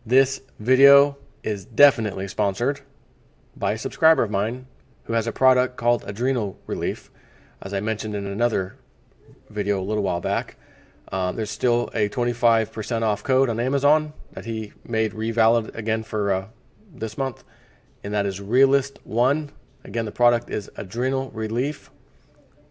This video is definitely sponsored by a subscriber of mine who has a product called Adrenal Relief. As I mentioned in another video a little while back, there's still a 25% off code on Amazon that he made revalid again for this month, and that is REALIST1. Again, the product is Adrenal Relief.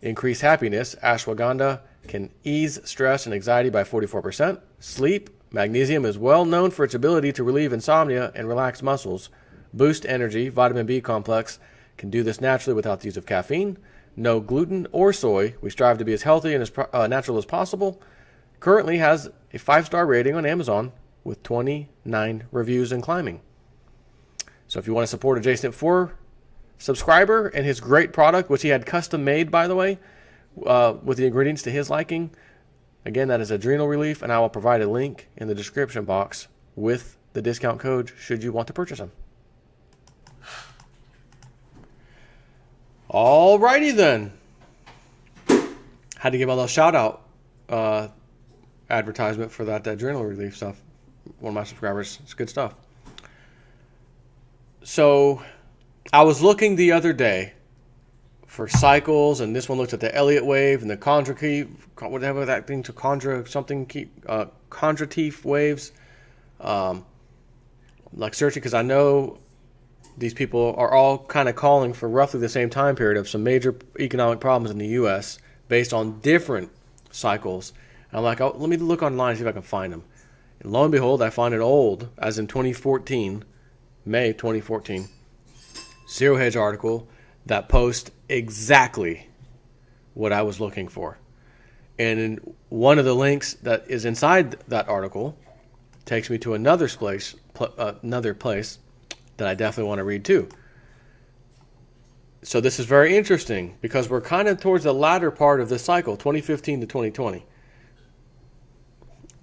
Increase happiness. Ashwagandha can ease stress and anxiety by 44%. Sleep. Magnesium is well known for its ability to relieve insomnia and relax muscles. Boost energy. Vitamin B complex can do this naturally without the use of caffeine. No gluten or soy. We strive to be as healthy and as natural as possible. Currently has a 5-star rating on Amazon with 29 reviews and climbing. So if you want to support Adjacent 4 subscriber and his great product, which he had custom made, by the way, with the ingredients to his liking, again, that is Adrenal Relief, and I will provide a link in the description box with the discount code should you want to purchase them. Alrighty then. Had to give a little shout out advertisement for that Adrenal Relief stuff. One of my subscribers. It's good stuff. So I was looking the other day for cycles, and this one looks at the Elliott wave and the whatever that thing to Kondratief waves. Like searching because I know these people are all kind of calling for roughly the same time period of some major economic problems in the U.S. based on different cycles. And I'm like, oh, let me look online and see if I can find them. And lo and behold, I find an old, as in 2014, May 2014, Zero Hedge article that posts exactly what I was looking for. And in one of the links that is inside that article takes me to another place that I definitely want to read too. So this is very interesting because we're kind of towards the latter part of this cycle, 2015 to 2020.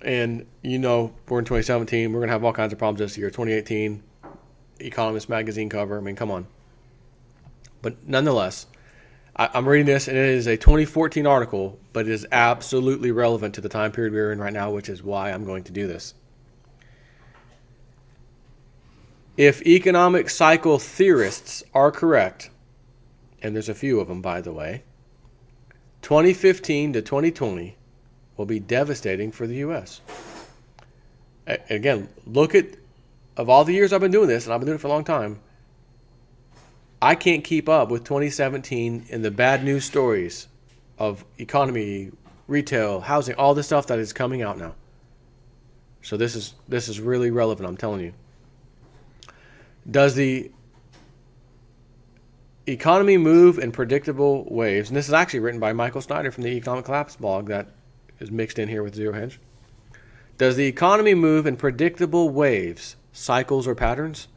And you know, we're in 2017. We're going to have all kinds of problems this year. 2018, Economist magazine cover. I mean, come on. But nonetheless, I'm reading this, and it is a 2014 article, but it is absolutely relevant to the time period we're in right now, which is why I'm going to do this. If economic cycle theorists are correct, and there's a few of them, by the way, 2015 to 2020 will be devastating for the U.S. Again, look at, of all the years I've been doing this, and I've been doing it for a long time, I can't keep up with 2017 and the bad news stories of economy, retail, housing, all the stuff that is coming out now. So this is really relevant, I'm telling you. Does the economy move in predictable waves? And this is actually written by Michael Snyder from the Economic Collapse blog that is mixed in here with Zero Hedge. Does the economy move in predictable waves, cycles, or patterns?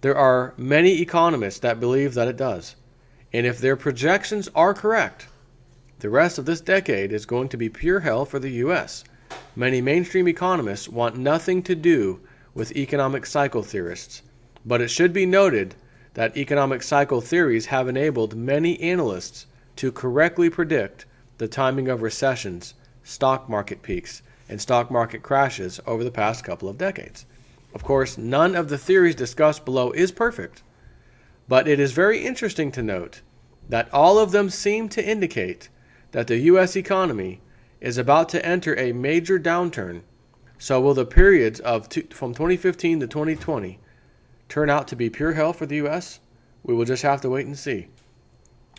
There are many economists that believe that it does. And if their projections are correct, the rest of this decade is going to be pure hell for the U.S. Many mainstream economists want nothing to do with economic cycle theorists. But it should be noted that economic cycle theories have enabled many analysts to correctly predict the timing of recessions, stock market peaks, and stock market crashes over the past couple of decades. Of course, none of the theories discussed below is perfect, but it is very interesting to note that all of them seem to indicate that the U.S. economy is about to enter a major downturn. So will the periods from 2015 to 2020 turn out to be pure hell for the U.S.? We will just have to wait and see.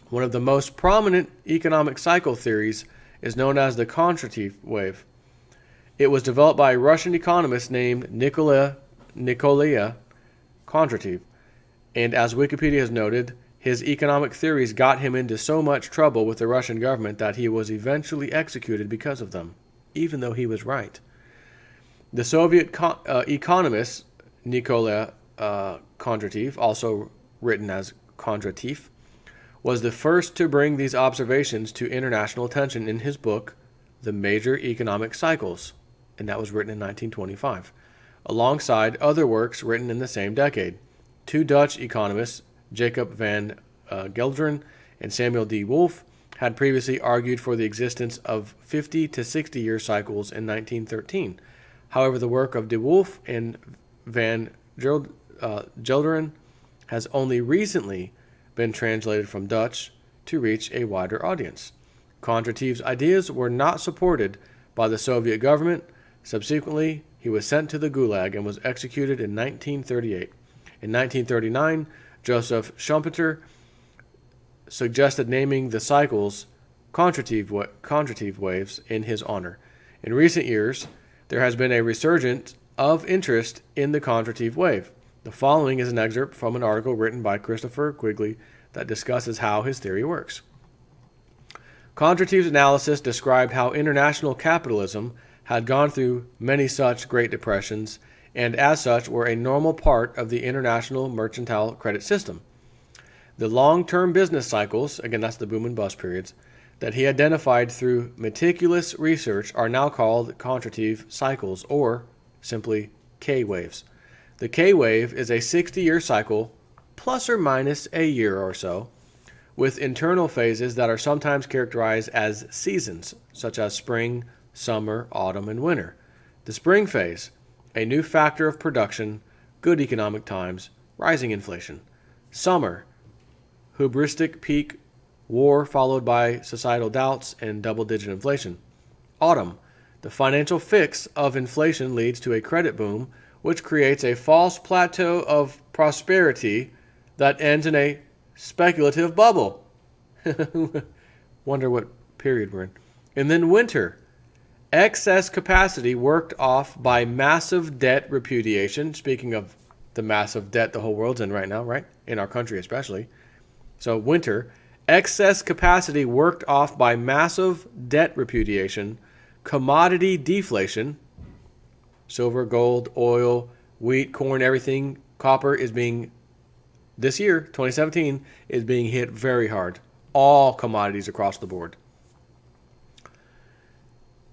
One of the most prominent economic cycle theories is known as the Kondratief wave. It was developed by a Russian economist named Nikolai Kondratief, and as Wikipedia has noted, his economic theories got him into so much trouble with the Russian government that he was eventually executed because of them, even though he was right. The Soviet economist Nikolai Kondratief, also written as Kondratief, was the first to bring these observations to international attention in his book, The Major Economic Cycles, and that was written in 1925, alongside other works written in the same decade. Two Dutch economists, Jacob van Gelderen and Samuel D. Wolff, had previously argued for the existence of 50 to 60-year cycles in 1913. However, the work of de Wolff and van Gelderen has only recently been translated from Dutch to reach a wider audience. Kondratieve's ideas were not supported by the Soviet government. Subsequently, he was sent to the Gulag and was executed in 1938. In 1939, Joseph Schumpeter suggested naming the cycles Kondratieve waves in his honor. In recent years, there has been a resurgence of interest in the Kondratieve wave. The following is an excerpt from an article written by Christopher Quigley that discusses how his theory works. Kondratieve's analysis described how international capitalism had gone through many such Great Depressions and as such were a normal part of the international mercantile credit system. The long-term business cycles, again that's the boom and bust periods, that he identified through meticulous research are now called Kondratieve cycles, or simply K-waves. The K-wave is a 60-year cycle, plus or minus a year or so, with internal phases that are sometimes characterized as seasons, such as spring, summer, autumn, and winter. The spring phase, a new factor of production, good economic times, rising inflation. Summer, hubristic peak, war followed by societal doubts and double-digit inflation. Autumn, the financial fix of inflation leads to a credit boom, which creates a false plateau of prosperity that ends in a speculative bubble. Wonder what period we're in. And then winter, excess capacity worked off by massive debt repudiation. Speaking of the massive debt the whole world's in right now, right? In our country especially. So winter, excess capacity worked off by massive debt repudiation, commodity deflation, silver, gold, oil, wheat, corn, everything, copper is being, this year, 2017, is being hit very hard. All commodities across the board.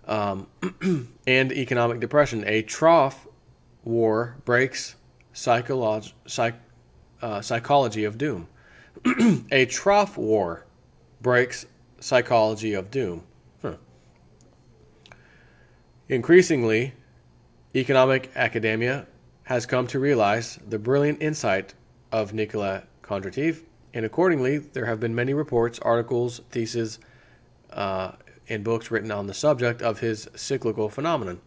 And economic depression. A trough war breaks psychology of doom. A trough war breaks psychology of doom. Increasingly, economic academia has come to realize the brilliant insight of Nicolas Kondratieve, and accordingly, there have been many reports, articles, theses, and books written on the subject of his cyclical phenomenon.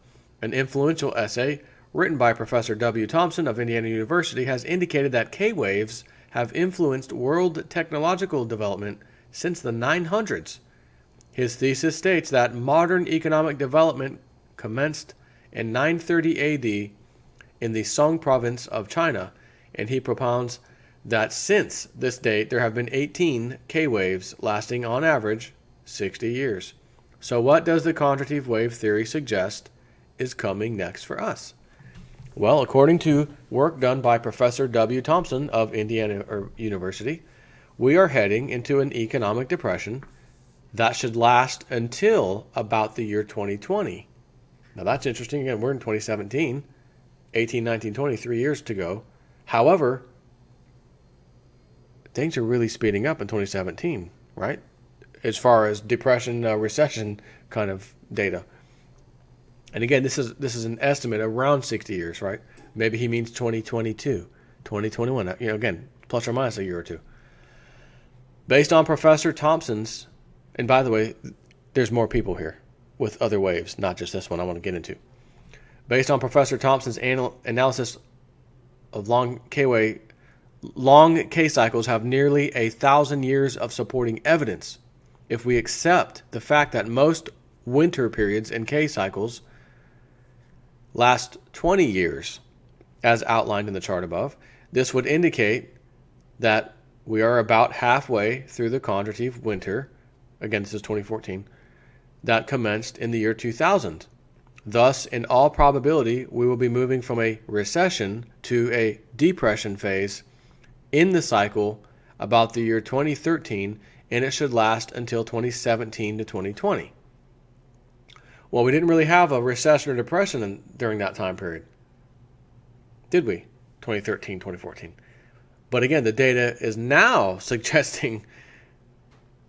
An influential essay written by Professor W. Thompson of Indiana University has indicated that K-waves have influenced world technological development since the 900s. His thesis states that modern economic development commenced in 930 AD in the Song province of China, and he propounds that since this date there have been 18 K-waves lasting on average 60 years. So what does the Kondratieve wave theory suggest is coming next for us? Well, according to work done by Professor W. Thompson of Indiana University, we are heading into an economic depression that should last until about the year 2020. Now that's interesting. Again, we're in 2017, 18, 19, 20, 3 years to go. However, things are really speeding up in 2017, right? As far as depression, recession kind of data. And again, this is an estimate around 60 years, right? Maybe he means 2022, 2021. Again, plus or minus a year or two. Based on Professor Thompson's, and by the way, there's more people here with other waves, not just this one I want to get into. Based on Professor Thompson's analysis of long K cycles have nearly 1,000 years of supporting evidence. If we accept the fact that most winter periods in K cycles last 20 years, as outlined in the chart above, this would indicate that we are about halfway through the Kondratieve winter, again this is 2014, that commenced in the year 2000. Thus, in all probability, we will be moving from a recession to a depression phase in the cycle about the year 2013, and it should last until 2017 to 2020. Well, we didn't really have a recession or depression during that time period, did we? 2013, 2014. But again, the data is now suggesting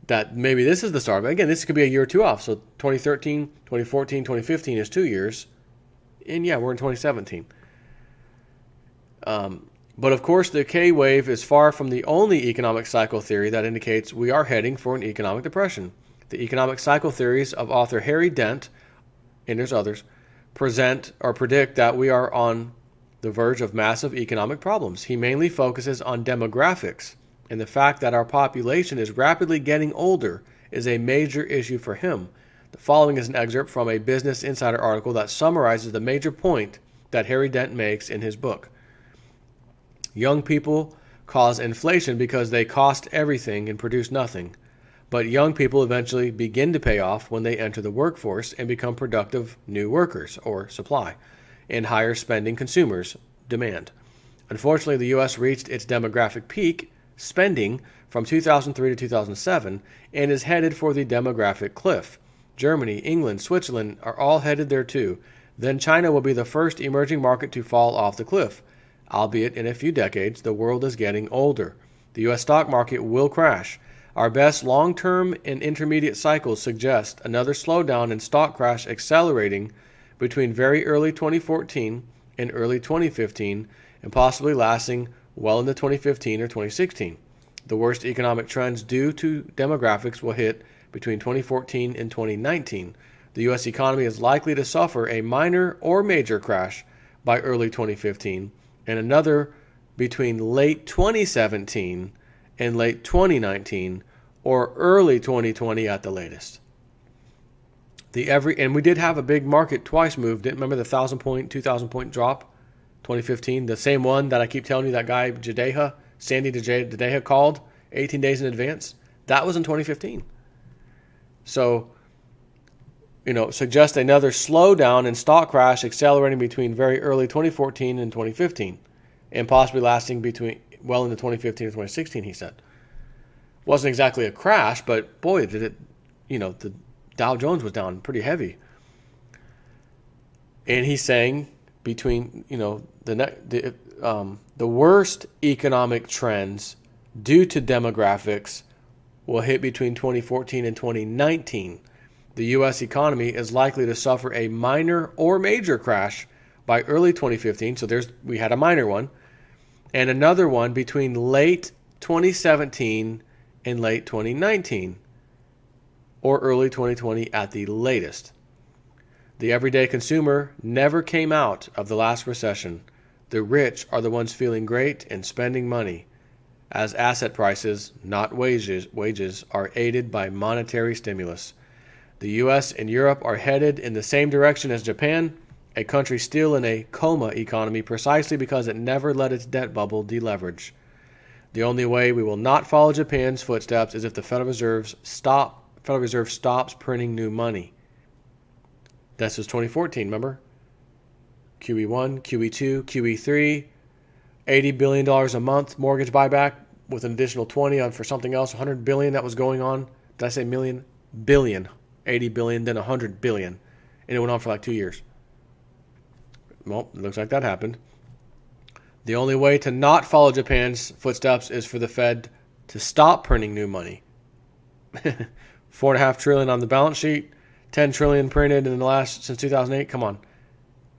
that maybe this is the start. But again, this could be a year or two off. So 2013, 2014, 2015 is 2 years. And yeah, we're in 2017. But of course, the K wave is far from the only economic cycle theory that indicates we are heading for an economic depression. The economic cycle theories of author Harry Dent, and there's others, present or predict that we are on the verge of massive economic problems. He mainly focuses on demographics, and the fact that our population is rapidly getting older is a major issue for him. The following is an excerpt from a Business Insider article that summarizes the major point that Harry Dent makes in his book. Young people cause inflation because they cost everything and produce nothing. But young people eventually begin to pay off when they enter the workforce and become productive new workers, or supply, and higher spending consumers, demand. Unfortunately, the U.S. reached its demographic peak, spending, from 2003 to 2007, and is headed for the demographic cliff. Germany, England, Switzerland are all headed there too. Then China will be the first emerging market to fall off the cliff. Albeit in a few decades, the world is getting older. The U.S. stock market will crash. Our best long-term and intermediate cycles suggest another slowdown and stock crash accelerating between very early 2014 and early 2015, and possibly lasting well into 2015 or 2016. The worst economic trends due to demographics will hit between 2014 and 2019. The U.S. economy is likely to suffer a minor or major crash by early 2015, and another between late 2017 and late 2019 or early 2020 at the latest. And we did have a big market twice move. Didn't remember the 1,000 point, 2,000 point drop, 2015, the same one that I keep telling you that guy Sandy Jadeja called 18 days in advance. That was in 2015. So, suggest another slowdown and stock crash accelerating between very early 2014 and 2015, and possibly lasting well into 2015 or 2016, he said. Wasn't exactly a crash, but boy, did it, the Dow Jones was down pretty heavy. And he's saying between, the worst economic trends due to demographics will hit between 2014 and 2019. The U.S. economy is likely to suffer a minor or major crash by early 2015. So we had a minor one, and another one between late 2017 and late 2019, or early 2020 at the latest. The everyday consumer never came out of the last recession. The rich are the ones feeling great and spending money, as asset prices, not wages, are aided by monetary stimulus. The U.S. and Europe are headed in the same direction as Japan, a country still in a coma economy precisely because it never let its debt bubble deleverage. The only way we will not follow Japan's footsteps is if the Federal Reserve stops printing new money. This was 2014, remember? QE1, QE2, QE3, $80 billion a month mortgage buyback with an additional 20 on for something else, $100 billion that was going on. Did I say million? Billion. 80 billion, then 100 billion. And it went on for like 2 years. Well, it looks like that happened. The only way to not follow Japan's footsteps is for the Fed to stop printing new money. $4.5 trillion on the balance sheet, $10 trillion printed since 2008. Come on.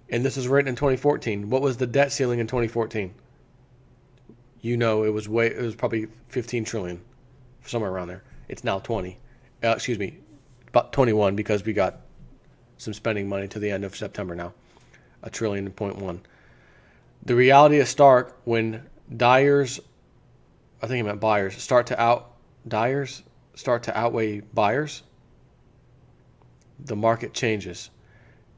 And this was written in 2014. What was the debt ceiling in 2014? It was probably 15 trillion, somewhere around there. It's now 20. About 21 because we got some spending money to the end of September now. $1.1 trillion. The reality is stark when buyers start to outweigh buyers. The market changes.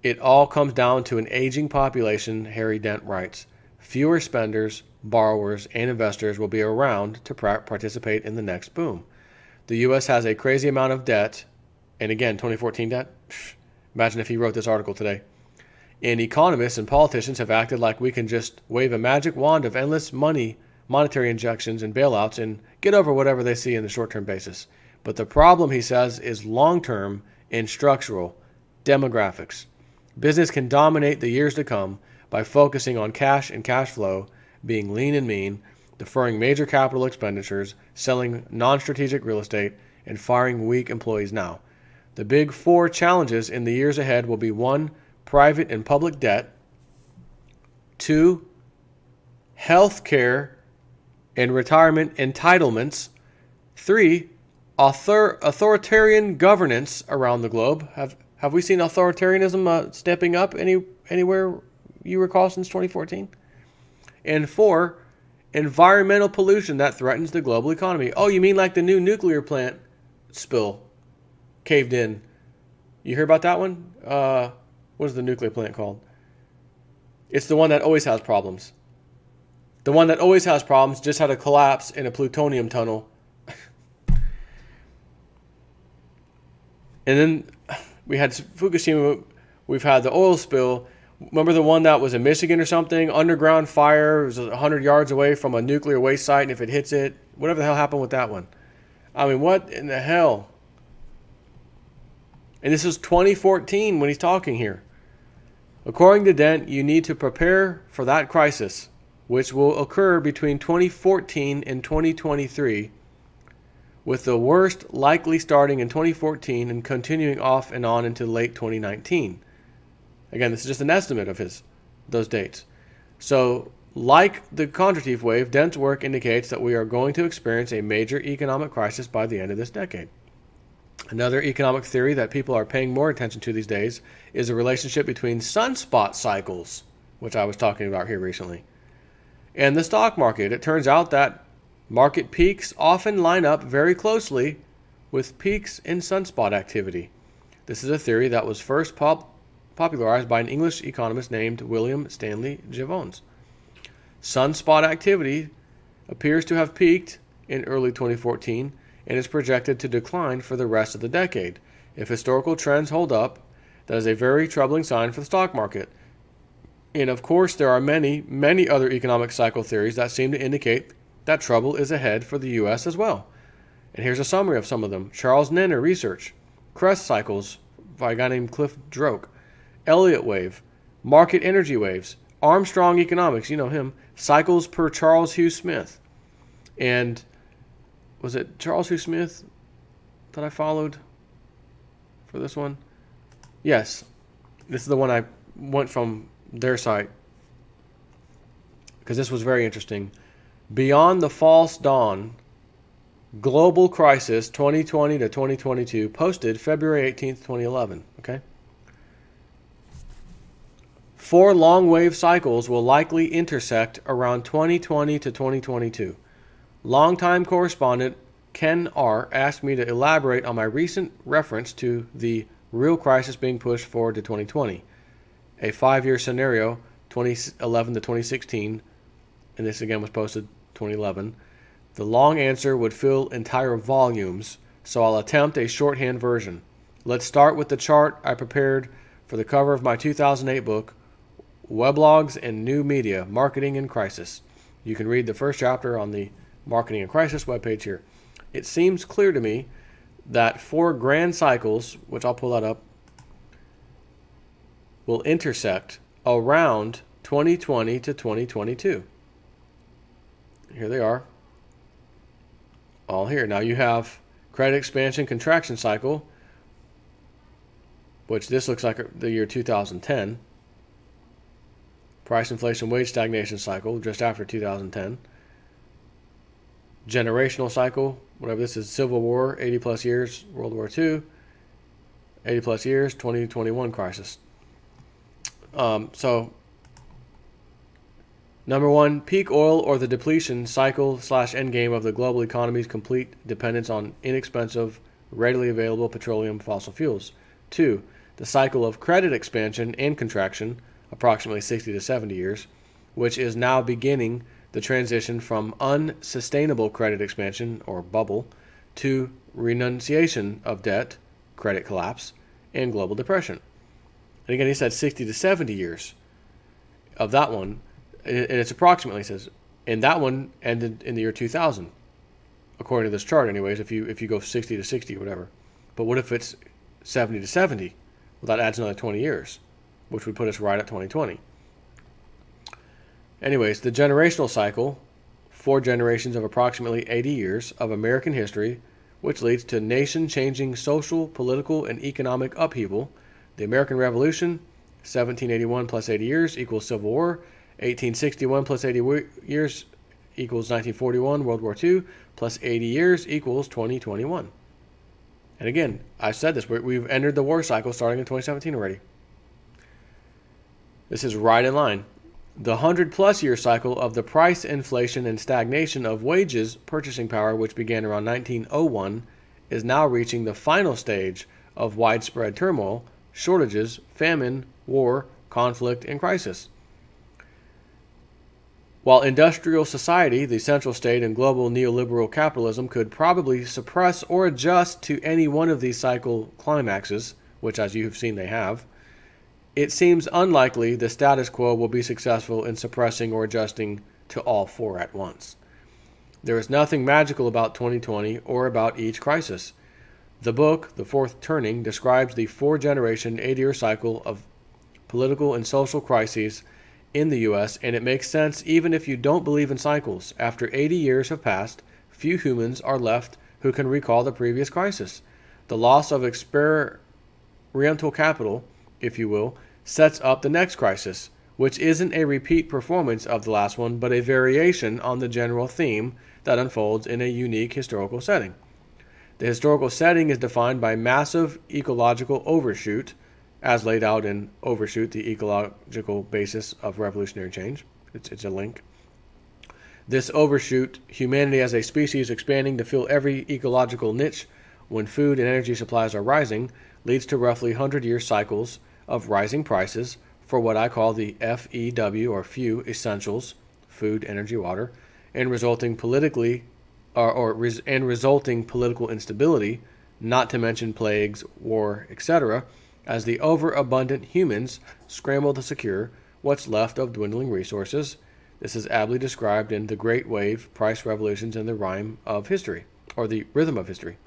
It all comes down to an aging population, Harry Dent writes. Fewer spenders, borrowers, and investors will be around to participate in the next boom. The U.S. has a crazy amount of debt. And again, 2014 debt? Imagine if he wrote this article today. And economists and politicians have acted like we can just wave a magic wand of endless monetary injections and bailouts and get over whatever they see in the short-term basis. But the problem, he says, is long-term and structural. Demographics. Business can dominate the years to come by focusing on cash and cash flow, being lean and mean, deferring major capital expenditures, selling non-strategic real estate, and firing weak employees now. The big four challenges in the years ahead will be 1. Private and public debt. 2. health care and retirement entitlements. 3, authoritarian governance around the globe. Have we seen authoritarianism stepping up anywhere you recall since 2014? And 4, environmental pollution that threatens the global economy. Oh, you mean like the new nuclear plant spill caved in? You hear about that one? What is the nuclear plant called? It's the one that always has problems. The one that always has problems just had a collapse in a plutonium tunnel. And then we had Fukushima. We've had the oil spill. Remember the one that was in Michigan or something? Underground fire. It was 100 yards away from a nuclear waste site, and if it hits it, whatever the hell happened with that one? I mean, what in the hell? And this is 2014 when he's talking here. According to Dent, you need to prepare for that crisis, which will occur between 2014 and 2023, with the worst likely starting in 2014 and continuing off and on into late 2019. Again, this is just an estimate of those dates. So, like the Kondratiev wave, Dent's work indicates that we are going to experience a major economic crisis by the end of this decade. Another economic theory that people are paying more attention to these days is the relationship between sunspot cycles, which I was talking about here recently, and the stock market. It turns out that market peaks often line up very closely with peaks in sunspot activity. This is a theory that was first popularized by an English economist named William Stanley Jevons. Sunspot activity appears to have peaked in early 2014 and is projected to decline for the rest of the decade. If historical trends hold up, that is a very troubling sign for the stock market. And of course, there are many, many other economic cycle theories that seem to indicate that trouble is ahead for the U.S. as well. And here's a summary of some of them. Charles Nenner research, crest cycles by a guy named Cliff Droke, Elliott wave, market energy waves, Armstrong economics, you know him, cycles per Charles Hugh Smith. And was it Charles Hugh Smith that I followed for this one? Yes. This is the one I went from their site because this was very interesting. Beyond the False Dawn, Global Crisis 2020 to 2022, posted February 18th, 2011. Okay. 4 long wave cycles will likely intersect around 2020 to 2022. Longtime correspondent Ken R. asked me to elaborate on my recent reference to the real crisis being pushed forward to 2020, a 5-year scenario, 2011 to 2016, and this again was posted 2011. The long answer would fill entire volumes, so I'll attempt a shorthand version. Let's start with the chart I prepared for the cover of my 2008 book, Weblogs and New Media, Marketing in Crisis. You can read the first chapter on the Marketing in Crisis webpage here. It seems clear to me that 4 grand cycles, which I'll pull that up, will intersect around 2020 to 2022. Here they are. All here. Now you have credit expansion contraction cycle, which this looks like the year 2010. Price inflation wage stagnation cycle just after 2010. Generational cycle, whatever this is, Civil War, 80 plus years, World War II, 80 plus years, 2021 crisis. So, number 1, peak oil or the depletion cycle / endgame of the global economy's complete dependence on inexpensive, readily available petroleum fossil fuels. 2, the cycle of credit expansion and contraction, approximately 60 to 70 years, which is now beginning the transition from unsustainable credit expansion, or bubble, to renunciation of debt, credit collapse, and global depression. And again, he said 60 to 70 years of that one, and it's approximately, he says, and that one ended in the year 2000, according to this chart anyways, if you go 60 to 60 or whatever. But what if it's 70 to 70? Well, that adds another 20 years, which would put us right at 2020. Anyways, the generational cycle, 4 generations of approximately 80 years of American history, which leads to nation-changing social, political, and economic upheaval. The American Revolution, 1781 plus 80 years equals Civil War, 1861 plus 80 years equals 1941, World War II, plus 80 years equals 2021. And again, I said this, we've entered the war cycle starting in 2017 already. This is right in line. The 100-plus year cycle of the price inflation and stagnation of wages purchasing power, which began around 1901, is now reaching the final stage of widespread turmoil, shortages, famine, war, conflict, and crisis. While industrial society, the central state, and global neoliberal capitalism could probably suppress or adjust to any one of these cycle climaxes, which as you have seen they have, it seems unlikely the status quo will be successful in suppressing or adjusting to all four at once. There is nothing magical about 2020 or about each crisis. The book, The Fourth Turning, describes the four-generation, 80-year cycle of political and social crises in the U.S., and it makes sense even if you don't believe in cycles. After 80 years have passed, few humans are left who can recall the previous crisis. The loss of experiential capital, if you will, sets up the next crisis, which isn't a repeat performance of the last one, but a variation on the general theme that unfolds in a unique historical setting. The historical setting is defined by massive ecological overshoot, as laid out in Overshoot, the Ecological Basis of Revolutionary Change. It's a link. This overshoot, humanity as a species expanding to fill every ecological niche when food and energy supplies are rising, leads to roughly 100-year cycles of rising prices for what I call the FEW, or few essentials, food, energy, water, and resulting political instability, not to mention plagues, war, etc., as the overabundant humans scramble to secure what's left of dwindling resources. This is aptly described in The Great Wave, Price Revolutions, and the Rhyme of History, or the Rhythm of History.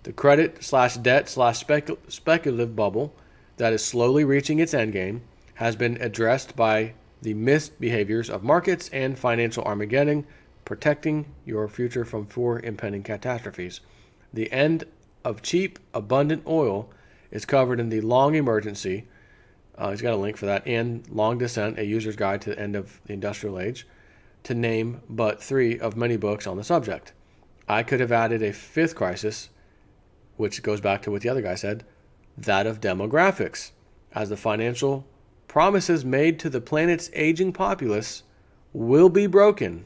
The credit/debt/speculative bubble that is slowly reaching its endgame has been addressed by the misbehaviors of markets and financial Armageddon, protecting your future from four impending catastrophes. The end of cheap, abundant oil is covered in the Long Emergency, he's got a link for that, and Long Descent, a user's guide to the end of the industrial age, to name but three of many books on the subject. I could have added a fifth crisis, which goes back to what the other guy said, that of demographics, as the financial promises made to the planet's aging populace will be broken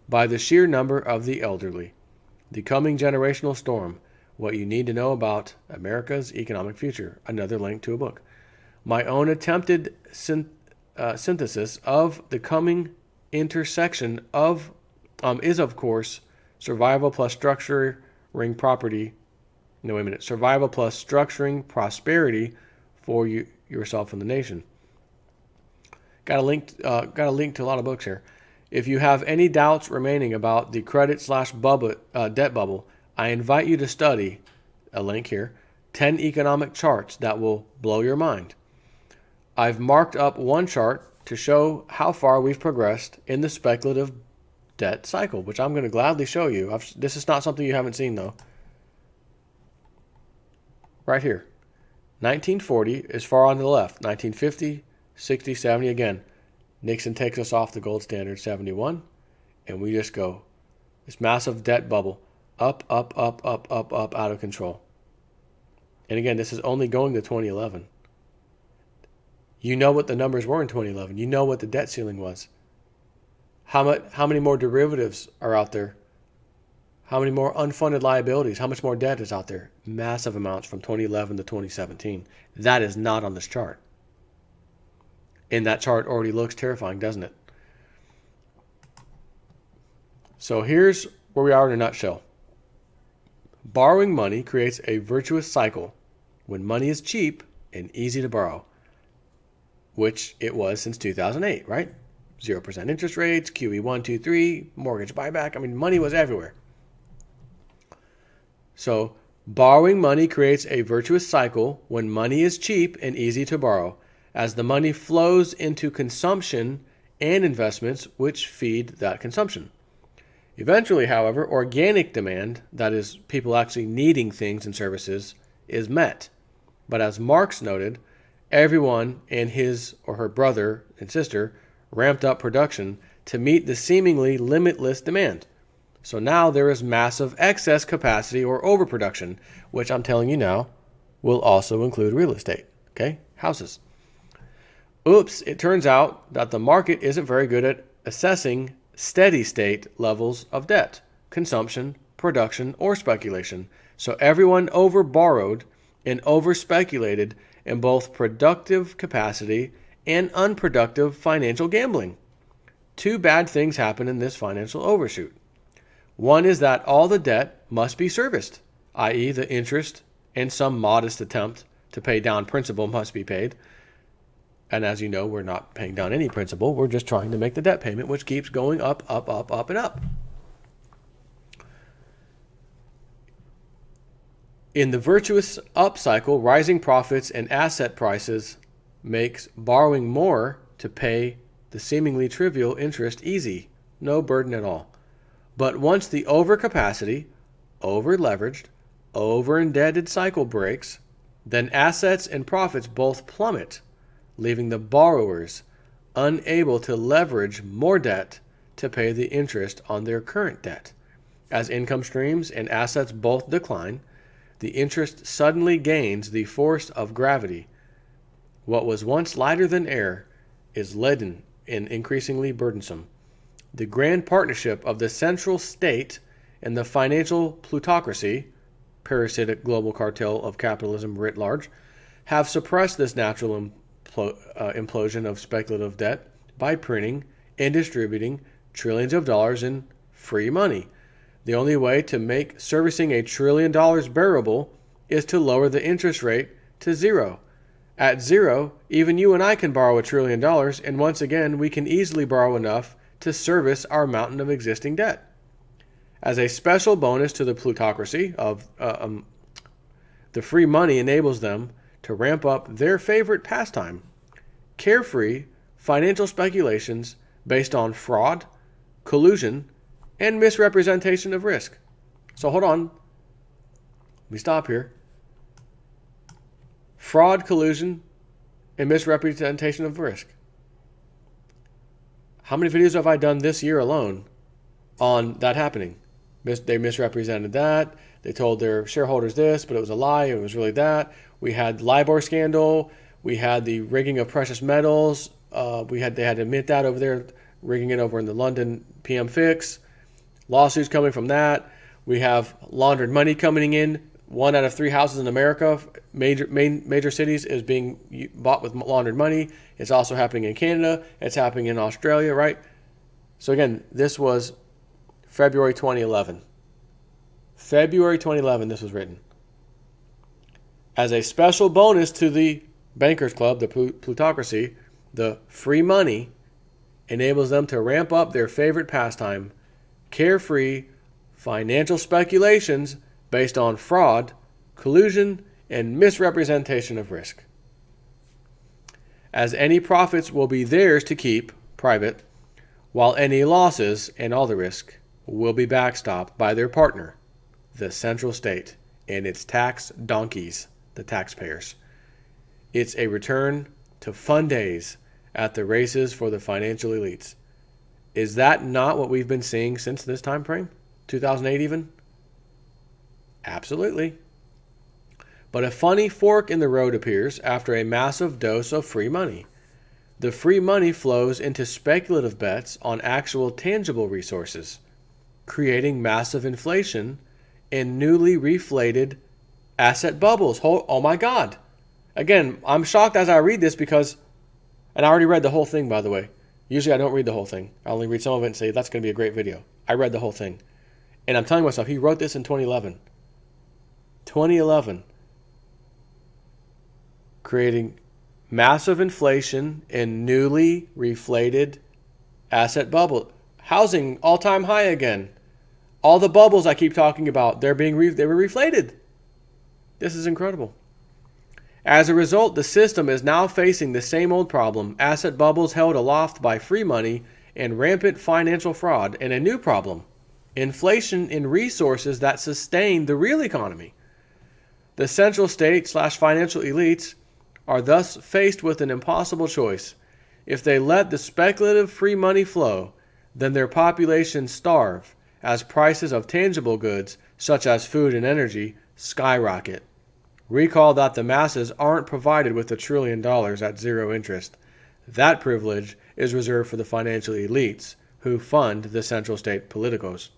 by the sheer number of the elderly. The coming generational storm, what you need to know about America's economic future, another link to a book. My own attempted synthesis of the coming intersection of is, of course, survival plus structuring survival plus structuring prosperity for yourself and the nation. Got a link to a lot of books here. If you have any doubts remaining about the credit/debt bubble, I invite you to study, a link here, 10 economic charts that will blow your mind. I've marked up one chart to show how far we've progressed in the speculative debt cycle, which I'm going to gladly show you. This is not something you haven't seen, though. Right here. 1940 is far on the left. 1950, 60, 70 again. Nixon takes us off the gold standard, 71, and we just go. This massive debt bubble. Up, up, up, up, up, up, out of control. And again, this is only going to 2011. You know what the numbers were in 2011. You know what the debt ceiling was. How many more derivatives are out there? How many more unfunded liabilities? How much more debt is out there? Massive amounts from 2011 to 2017. That is not on this chart. And that chart already looks terrifying, doesn't it? So here's where we are in a nutshell. Borrowing money creates a virtuous cycle when money is cheap and easy to borrow, which it was since 2008, right? 0% interest rates, QE 1, 2, 3, mortgage buyback. I mean, money was everywhere. So borrowing money creates a virtuous cycle when money is cheap and easy to borrow, as the money flows into consumption and investments which feed that consumption. Eventually, however, organic demand, that is, people actually needing things and services, is met. But as Marx noted, everyone and his or her brother and sister ramped up production to meet the seemingly limitless demand. So now there is massive excess capacity or overproduction, which I'm telling you now will also include real estate, okay? Houses. Oops, it turns out that the market isn't very good at assessing steady state levels of debt, consumption, production, or speculation. So everyone overborrowed and overspeculated in both productive capacity and unproductive financial gambling. Two bad things happen in this financial overshoot. One is that all the debt must be serviced, i.e. the interest and some modest attempt to pay down principal must be paid. And as you know, we're not paying down any principal. We're just trying to make the debt payment, which keeps going up, up, up, up, and up. In the virtuous upcycle, rising profits and asset prices makes borrowing more to pay the seemingly trivial interest easy, no burden at all. But once the overcapacity, over-leveraged, over-indebted cycle breaks, then assets and profits both plummet, leaving the borrowers unable to leverage more debt to pay the interest on their current debt. As income streams and assets both decline, the interest suddenly gains the force of gravity. What was once lighter than air is leaden and increasingly burdensome. The grand partnership of the central state and the financial plutocracy, parasitic global cartel of capitalism writ large, have suppressed this natural implosion of speculative debt by printing and distributing trillions of dollars in free money. The only way to make servicing $1 trillion bearable is to lower the interest rate to zero. At zero, even you and I can borrow $1 trillion, and once again, we can easily borrow enough to service our mountain of existing debt. As a special bonus to the plutocracy of the free money enables them to ramp up their favorite pastime, carefree financial speculations based on fraud, collusion, and misrepresentation of risk. So hold on. Let me stop here. Fraud, collusion, and misrepresentation of risk. How many videos have I done this year alone on that happening? They misrepresented that. They told their shareholders this, but it was a lie. It was really that. We had LIBOR scandal. We had the rigging of precious metals. They had to admit that over there, rigging it over in the London PM fix. Lawsuits coming from that. We have laundered money coming in. 1 out of 3 houses in America, major cities, is being bought with laundered money. It's also happening in Canada. It's happening in Australia, right? So again, this was February 2011. February 2011, this was written. As a special bonus to the Bankers Club, the plutocracy, the free money enables them to ramp up their favorite pastime, carefree financial speculations based on fraud, collusion, and misrepresentation of risk. As any profits will be theirs to keep private, while any losses and all the risk will be backstopped by their partner, the central state, and its tax donkeys, the taxpayers. It's a return to fun days at the races for the financial elites. Is that not what we've been seeing since this time frame? 2008 even? Absolutely. But a funny fork in the road appears after a massive dose of free money. The free money flows into speculative bets on actual tangible resources, creating massive inflation and newly reflated asset bubbles. Oh my God. Again, I'm shocked as I read this because, and I already read the whole thing, by the way. Usually I don't read the whole thing. I only read some of it and say, that's going to be a great video. I read the whole thing. And I'm telling myself, he wrote this in 2011. 2011. Creating massive inflation and newly reflated asset bubble. Housing all-time high again. All the bubbles I keep talking about, they were reflated. This is incredible. As a result, the system is now facing the same old problem, asset bubbles held aloft by free money and rampant financial fraud, and a new problem, inflation in resources that sustain the real economy. The central state / financial elites are thus faced with an impossible choice. If they let the speculative free money flow, then their populations starve as prices of tangible goods, such as food and energy, skyrocket. Recall that the masses aren't provided with $1 trillion at zero interest. That privilege is reserved for the financial elites who fund the central state politicos.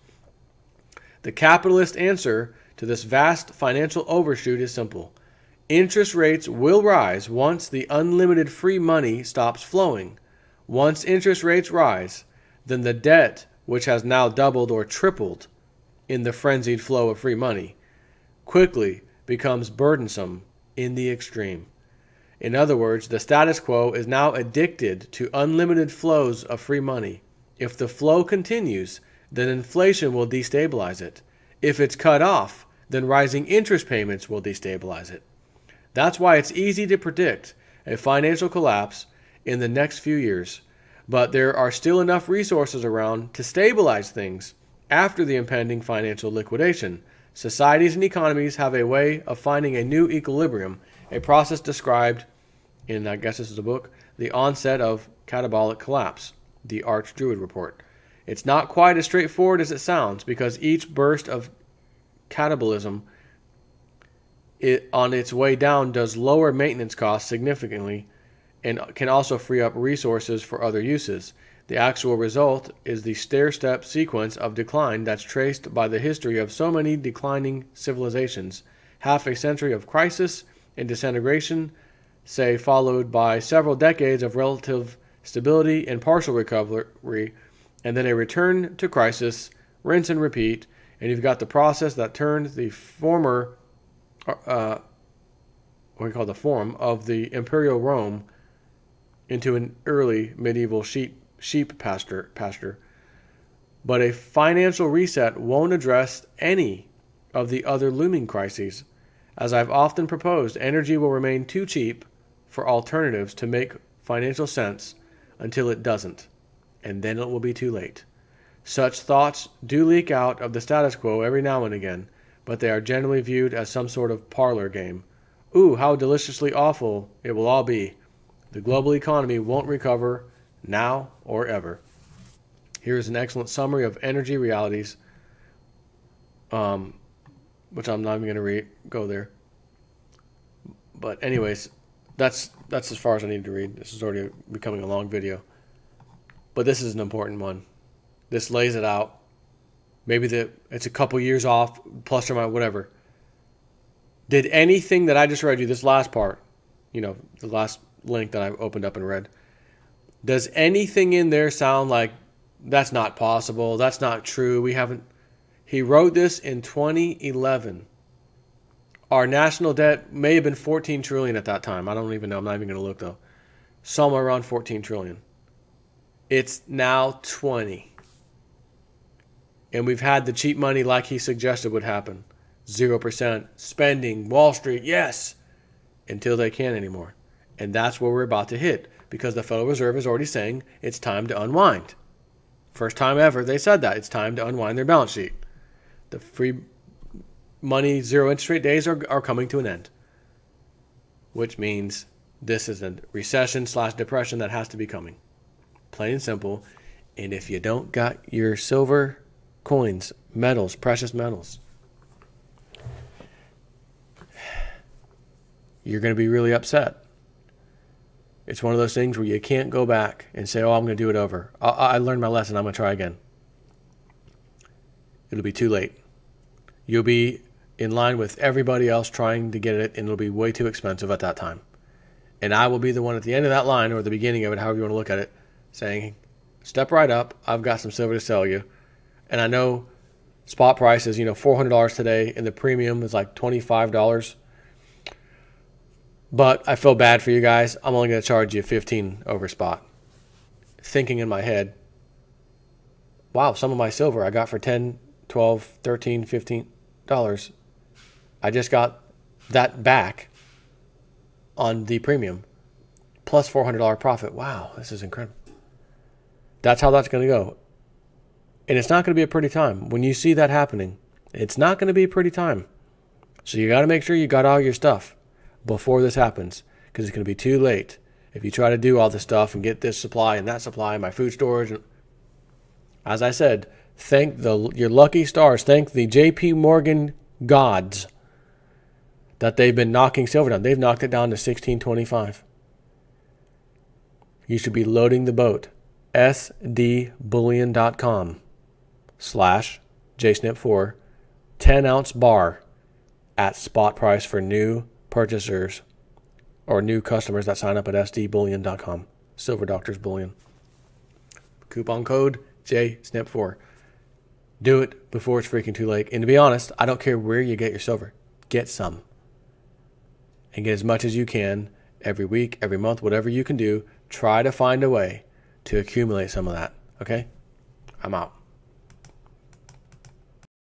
The capitalist answer to this vast financial overshoot is simple. Interest rates will rise once the unlimited free money stops flowing. Once interest rates rise, then the debt, which has now doubled or tripled in the frenzied flow of free money, quickly becomes burdensome in the extreme. In other words, the status quo is now addicted to unlimited flows of free money. If the flow continues, then inflation will destabilize it. If it's cut off, then rising interest payments will destabilize it. That's why it's easy to predict a financial collapse in the next few years, but there are still enough resources around to stabilize things after the impending financial liquidation. Societies and economies have a way of finding a new equilibrium, a process described in, I guess this is a book, The Onset of Catabolic Collapse, the Arch-Druid Report. It's not quite as straightforward as it sounds because each burst of catabolism on its way down does lower maintenance costs significantly and can also free up resources for other uses. The actual result is the stair-step sequence of decline that's traced by the history of so many declining civilizations. Half a century of crisis and disintegration, say, followed by several decades of relative stability and partial recovery, and then a return to crisis, rinse and repeat, and you've got the process that turned the former what we call the form of the imperial Rome into an early medieval sheep pasture. But a financial reset won't address any of the other looming crises. As I've often proposed, energy will remain too cheap for alternatives to make financial sense until it doesn't, and then it will be too late. Such thoughts do leak out of the status quo every now and again, but they are generally viewed as some sort of parlor game. Ooh, how deliciously awful it will all be. The global economy won't recover now or ever. Here is an excellent summary of energy realities, which I'm not even going to go there. But anyways, that's as far as I need to read. This is already becoming a long video. But this is an important one. This lays it out. Maybe it's a couple years off, plus or minus, whatever. Did anything that I just read you, this last part, the last link that I opened up and read, does anything in there sound like that's not possible, that's not true, he wrote this in 2011. Our national debt may have been 14 trillion at that time. I don't even know. I'm not even going to look though. Somewhere around 14 trillion. It's now 20. And we've had the cheap money like he suggested would happen. 0% spending, Wall Street, yes, until they can't anymore. And that's where we're about to hit because the Federal Reserve is already saying it's time to unwind. First time ever they said that. It's time to unwind their balance sheet. The free money, zero interest rate days are coming to an end, which means this is a recession/depression that has to be coming. Plain and simple. And if you don't got your silver coins, metals, precious metals, you're going to be really upset. It's one of those things where you can't go back and say, oh, I'm going to do it over. I learned my lesson. I'm going to try again. It'll be too late. You'll be in line with everybody else trying to get it, and it'll be way too expensive at that time. And I will be the one at the end of that line, or the beginning of it, however you want to look at it, saying, step right up. I've got some silver to sell you. And I know spot price is, $400 today, and the premium is like $25. But I feel bad for you guys. I'm only going to charge you $15 over spot. Thinking in my head, wow, some of my silver I got for $10, $12, $13, $15. I just got that back on the premium plus $400 profit. Wow, this is incredible. That's how that's going to go. And it's not going to be a pretty time. When you see that happening, it's not going to be a pretty time. So you got to make sure you got all your stuff before this happens, because it's going to be too late. If you try to do all this stuff and get this supply and that supply, my food storage, and as I said, thank your lucky stars, thank the J.P. Morgan gods that they've been knocking silver down. They've knocked it down to 1625. You should be loading the boat. sdbullion.com/jsnip4 10-ounce bar at spot price for new purchasers or new customers that sign up at sdbullion.com. Silver Doctors Bullion. Coupon code JSNIP4. Do it before it's freaking too late. And to be honest, I don't care where you get your silver. Get some. And get as much as you can every week, every month, whatever you can do. Try to find a way to accumulate some of that. Okay? I'm out.